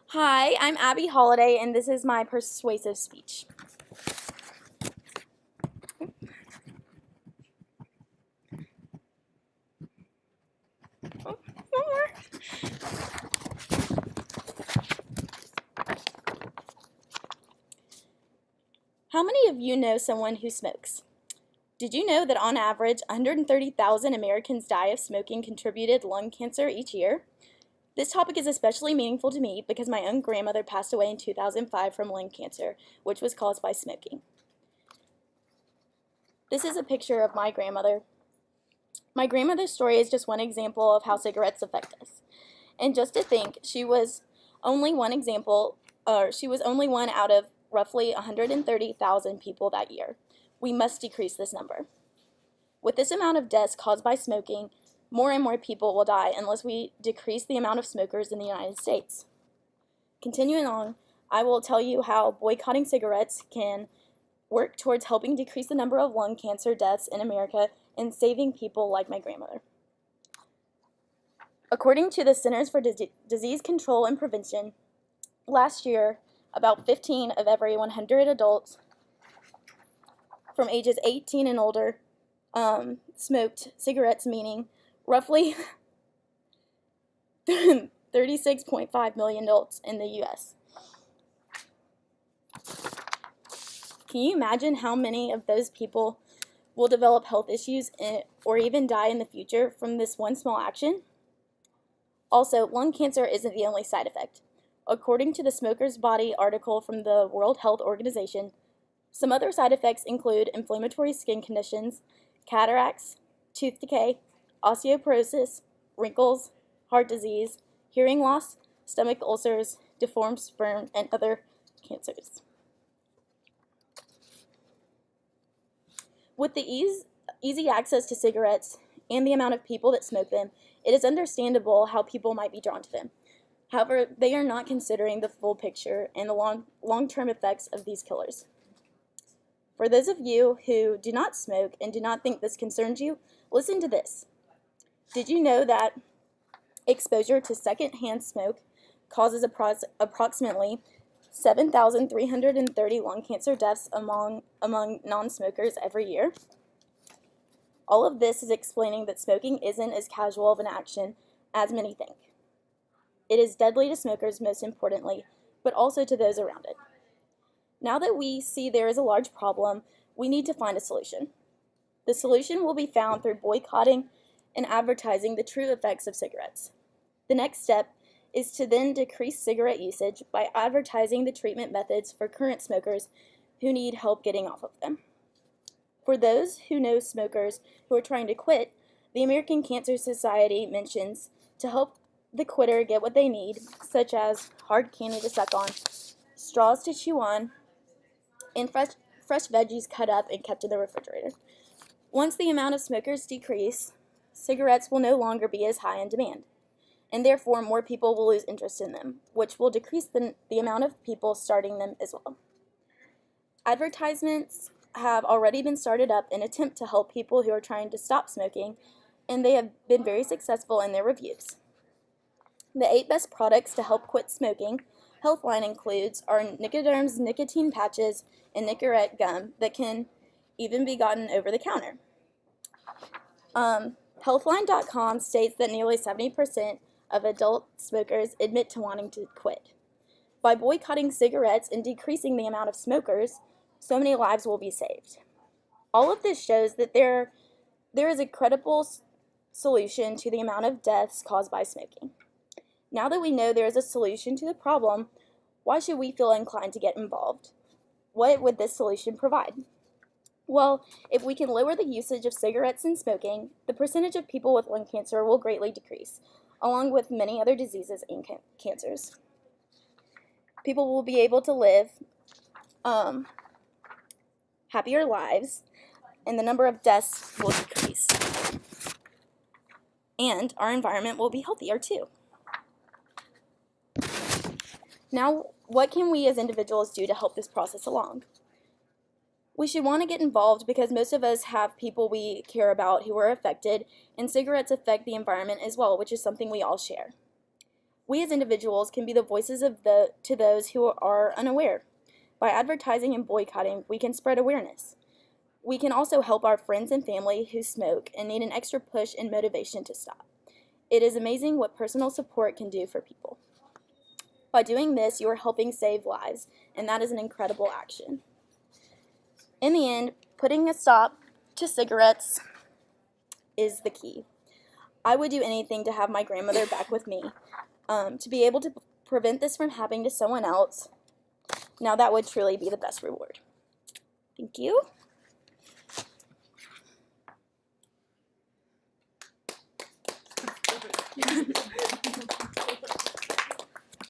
Hi, I'm Abby Holiday, and this is my persuasive speech. Oh, one more. How many of you know someone who smokes? Did you know that on average, 130,000 Americans die of smoking-contributed lung cancer each year? This topic is especially meaningful to me because my own grandmother passed away in 2005 from lung cancer, which was caused by smoking. This is a picture of my grandmother. My grandmother's story is just one example of how cigarettes affect us. And just to think, she was only one out of roughly 130,000 people that year. We must decrease this number. With this amount of deaths caused by smoking, more and more people will die unless we decrease the amount of smokers in the United States. Continuing on, I will tell you how boycotting cigarettes can work towards helping decrease the number of lung cancer deaths in America and saving people like my grandmother. According to the Centers for Disease Control and Prevention, last year, about 15 of every 100 adults from ages 18 and older smoked cigarettes, meaning roughly 36.5 million adults in the U.S. Can you imagine how many of those people will develop health issues or even die in the future from this one small action? Also, lung cancer isn't the only side effect. According to the Smoker's Body article from the World Health Organization, some other side effects include inflammatory skin conditions, cataracts, tooth decay, osteoporosis, wrinkles, heart disease, hearing loss, stomach ulcers, deformed sperm, and other cancers. With the easy access to cigarettes and the amount of people that smoke them, it is understandable how people might be drawn to them. However, they are not considering the full picture and the long-term effects of these killers. For those of you who do not smoke and do not think this concerns you, listen to this. Did you know that exposure to secondhand smoke causes approximately 7,330 lung cancer deaths among non-smokers every year? All of this is explaining that smoking isn't as casual of an action as many think. It is deadly to smokers most importantly, but also to those around it. Now that we see there is a large problem, we need to find a solution. The solution will be found through boycotting and advertising the true effects of cigarettes. The next step is to then decrease cigarette usage by advertising the treatment methods for current smokers who need help getting off of them. For those who know smokers who are trying to quit, the American Cancer Society mentions to help the quitter get what they need, such as hard candy to suck on, straws to chew on, and fresh veggies cut up and kept in the refrigerator. Once the amount of smokers decrease, cigarettes will no longer be as high in demand, and therefore more people will lose interest in them, which will decrease the amount of people starting them as well. Advertisements have already been started up in an attempt to help people who are trying to stop smoking, and they have been very successful in their reviews. The 8 best products to help quit smoking Healthline includes our Nicoderm's nicotine patches and Nicorette gum that can even be gotten over the counter. Healthline.com states that nearly 70% of adult smokers admit to wanting to quit. By boycotting cigarettes and decreasing the amount of smokers, so many lives will be saved. All of this shows that there is a credible solution to the amount of deaths caused by smoking. Now that we know there is a solution to the problem, why should we feel inclined to get involved? What would this solution provide? Well, if we can lower the usage of cigarettes and smoking, the percentage of people with lung cancer will greatly decrease, along with many other diseases and cancers. People will be able to live happier lives, and the number of deaths will decrease. And our environment will be healthier too. Now, what can we as individuals do to help this process along? We should want to get involved because most of us have people we care about who are affected, and cigarettes affect the environment as well, which is something we all share. We as individuals can be the voices to those who are unaware. By advertising and boycotting, we can spread awareness. We can also help our friends and family who smoke and need an extra push and motivation to stop. It is amazing what personal support can do for people. By doing this, you are helping save lives, and that is an incredible action. In the end, putting a stop to cigarettes is the key. I would do anything to have my grandmother back with me, to be able to prevent this from happening to someone else. Now that would truly be the best reward. Thank you.